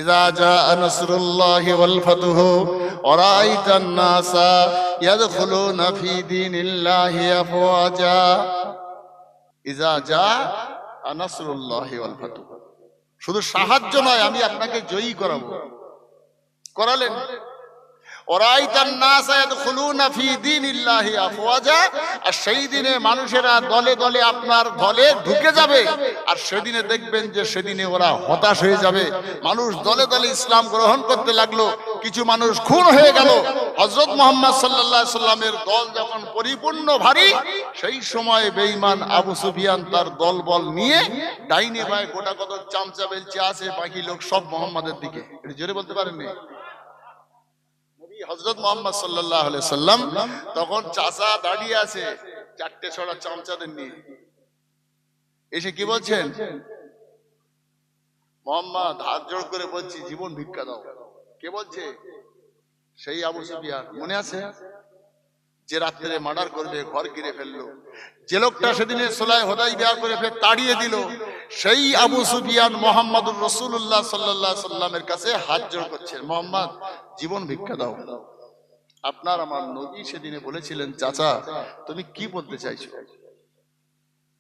ইযা জাআ নাসরুল্লাহি ওয়াল ফাতহু ওয়া রাআইতান নাসা ইয়াদখুলুনা ফি দীনিল্লাহি আফওয়াজা। ইযা জাআ নাসরুল্লাহি ওয়াল ফাতহু, শুধু সাহায্য নয়, আমি আপনাকে জয়ী করাবো। করালেন। ওরাইতান নাস ইয়াদখুলুনা ফি দীনিল্লাহি আফওয়াজা, আর সেই দিনে মানুষেরা দলে দলে আপনার দলে ঢুকে যাবে। আর সেদিনে দেখবেন যে সেদিনে ওরা হতাশ হয়ে যাবে। মানুষ দলে দলে ইসলাম গ্রহণ করতে লাগলো, কিছু মানুষ খুন হয়ে গেল। হযরত মুহাম্মদ সাল্লাল্লাহু আলাইহি সাল্লামের দল যখন পরিপূর্ণ ভারী, সেই সময় বেঈমান আবু সুফিয়ান তার দলবল নিয়ে ডাইনে বায়ে গোটা কত চামচা বেলচে আছে, বাকি লোক সব মুহাম্মাদের দিকে। এটা জোরে বলতে পারেননি? হযরত মুহাম্মদ সাল্লাল্লাহু আলাইহি সাল্লাম তখন চাচা দাঁড়িয়ে আছে চারটে ছড়া চামচাদের নিয়ে। এসে কি বলছেন? মুহাম্মদ হাত জোড় করে বলছি, জীবন ভিক্ষা দাও। কে বলছে? সেই আবু সুফিয়ান। মনে আছে? যে রাত্রে মার্ডার করবে, ঘর ঘিরে ফেললো, যে লোকটা সেদিনে সুলহ হুদাইবিয়া করে ফের তাড়িয়ে দিল, সেই আবু সুফিয়ান মুহাম্মদুর রাসূলুল্লাহ সাল্লাল্লাহু আলাইহি সাল্লামের কাছে হাত জোড় করছেন, মুহাম্মদ জীবন ভিক্ষা দাও। আপনার আমার নবী সেদিনে বলেছিলেন, চাচা তুমি কি বলতে চাইছো?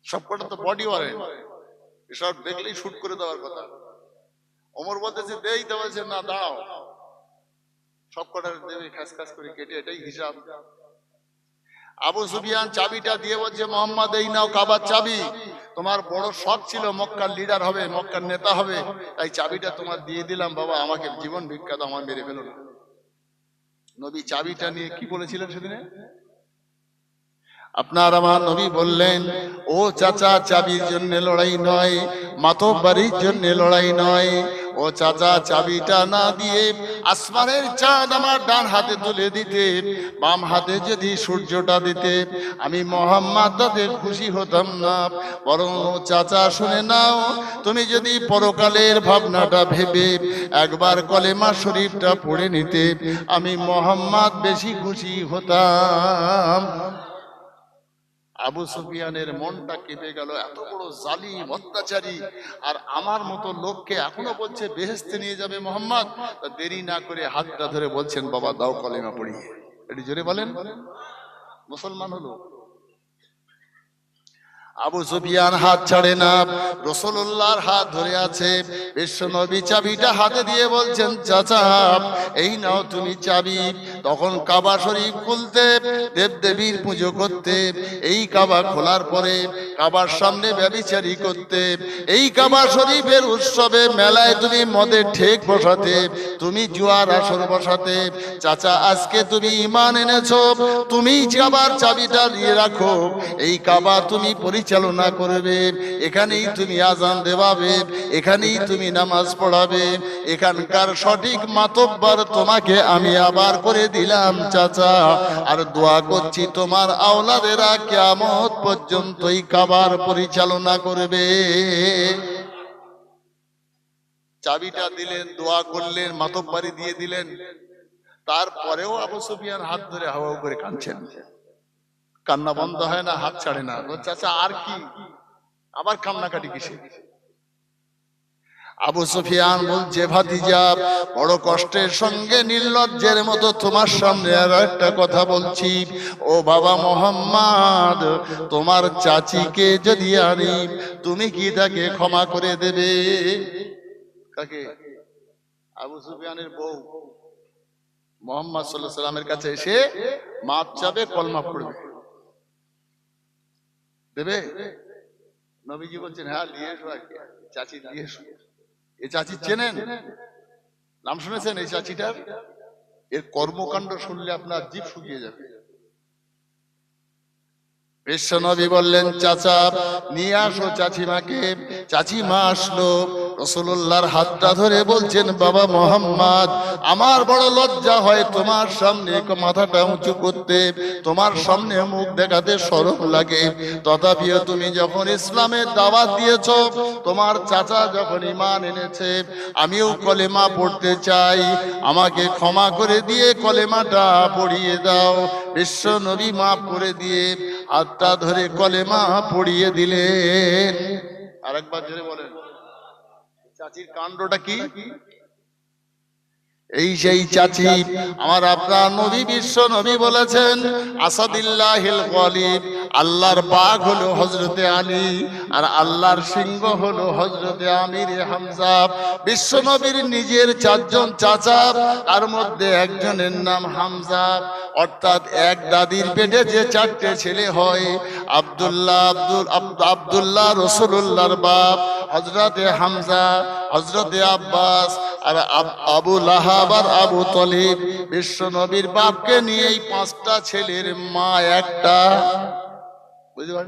সবকটা তো বডি ওয়ারেন্ট, এসব দেখলেই শুট করে দেওয়ার কথা। ওমর বলতেছে দেই, তো বলছে না দাঁড়াও, সবকটা দেবে খাস খাস করে কেটে, এটাই হিসাব। আবু সুফিয়ান চাবিটা দিয়ে বলছে, মুহাম্মদ এই নাও কাবার চাবি, তোমার বড় শখ ছিল মক্কার লিডার হবে, মক্কার নেতা হবে, তাই চাবিটা তোমার দিয়ে দিলাম, বাবা আমাকে জীবন ভিক্ষা দাও, আমার মেরে ফেলো না। নবী চাবিটা নিয়ে কি বলেছিলেন সেদিনে? আপনার আমার নবী বললেন, ও চাচা চাবির জন্য লড়াই নয়, মাতব্বরির জন্য লড়াই নয়। ও চাচা চাবিটা না দিয়ে আসমানের চাঁদ আমার ডান হাতে তুলে দিতে, বাম হাতে যদি সূর্যটা দিতে, আমি মুহাম্মদ তাদের খুশি হতাম না। বরং চাচা শুনে নাও, তুমি যদি পরকালের ভাবনাটা ভেবে একবার কলেমা শরীফটা পড়ে নিতে, আমি মুহাম্মদ বেশি খুশি হতাম। আবু সুফিয়ানের মনটা কেঁপে গেল, এত বড় জালিম অত্যাচারী, আর আমার মতো লোককে এখনো বলছে বেহেশতে নিয়ে যাবে মুহাম্মদ। দেরি না করে হাতটা ধরে বলছেন, বাবা দাও কলেমা পড়ি। এটি জোরে বলেন, মুসলমান হলো। আবু সুফিয়ান হাত ছাড়ে না, রাসূলুল্লাহর হাত ধরে আছে। বিশ্বনবী চাবিটা হাতে দিয়ে বলছেন, চাচা এই নাও তুমি চাবি। তখন কাবা শরীফ খুলতে, দেবদেবীর পুজো করতে, এই কাবা খোলার পরে কাবার সামনে ব্যভিচারী করতে, এই কাবা শরীফের উৎসবে মেলায় তুমি মদের ঠেক বসাতে, তুমি জুয়ার আসর বসাতে। চাচা আজকে তুমি ঈমান এনেছো, তুমি কাবার চাবিটা নিয়ে রাখো, এই কাবা তুমি পরিচালনা করবে, এখানেই তুমি আজান দেওয়াবে, এখানেই তুমি নামাজ পড়াবে। এখানকার সঠিক মাতব্বর তোমাকে আমি আবার করে দিলাম চাচা, আর দোয়া করছি তোমার আওলাদেরা কিয়ামত পর্যন্ত এই কাবার পরিচালনা করবে। চাবিটা দিলেন, দোয়া করলেন, মাতব্বরি দিয়ে দিলেন। তারপরেও আবু সুফিয়ান হাত ধরে হাওয়া করে কাঁদছেন, কান্না বন্ধ হয় না, হাত ছাড়ে না। চাচা আর কি, আবার কান্নাকাটি কিসে? আবু সুফিয়ান বলছে, ভাতিজা বড় কষ্টের সঙ্গে নির্লজ্জের মতো তোমার সামনে আর একটা কথা বলছি। ও বাবা মুহাম্মদ, তোমার চাচিকে যদি আনি, তুমি কি তাকে ক্ষমা করে দেবে? কাকে? আবু সুফিয়ানের বউ মুহাম্মদ সাল্লাল্লাহু আলাইহি সাল্লামের কাছে এসে মাপ চাবে, কলমা পড়বে, দেবে? নবীজি বলছেন, হ্যাঁ নিয়ে এসো, চাচি নিয়ে এসো। এই চাচি চেনেন? নাম শুনেছেন এই চাচিটার? এর কর্মকাণ্ড শুনলে আপনার জিভ শুকিয়ে যাবে। বিশ্বনবী বললেন, চাচা নিয়ে আসো চাচিমাকে। চাচিমা আসলো, রাসূলুল্লাহর হাতটা ধরে বলছেন, বাবা মুহাম্মদ আমার বড় লজ্জা হয় তোমার সামনে মাথাটা উঁচু করতে, তোমার সামনে মুখ দেখাতে শরম লাগে। তথাপিও তুমি যখন ইসলামের দাওয়াত দিয়েছ, তোমার চাচা যখন ঈমান এনেছে, আমিও কলেমা পড়তে চাই, আমাকে ক্ষমা করে দিয়ে কলেমাটা পড়িয়ে দাও। বিশ্বনবী মাফ করে দিয়ে হাতটা ধরে কলেমা পড়িয়ে দিলেন। আরেকবার জোরে বলেন, চাচির কাণ্ডটা কি? এই সেই চাচি আমার আপনার নবী বিশ্ব নবী বলেছেন আসাদিল্লাহিল গালিব, আল্লাহর বাঘ হলো হযরতে আলী আর আল্লাহর সিংহ হলো হযরতে আমির হামজা। বিশ্ব নবীর নিজের চারজন চাচা, তার মধ্যে একজনের নাম হামজা, অর্থাৎ এক দাদির পেটে যে চারটে ছেলে হয়, আব্দুল্লাহ রাসূলুল্লাহর বাপ হযরতে হামজা, হযরতে আব্বাস আর আবু লাহাব আর আবু তালিব। বিশ্ব নবীর বাপকে নিয়ে এই পাঁচটা ছেলের মা একটা, বুঝতে পারলেন?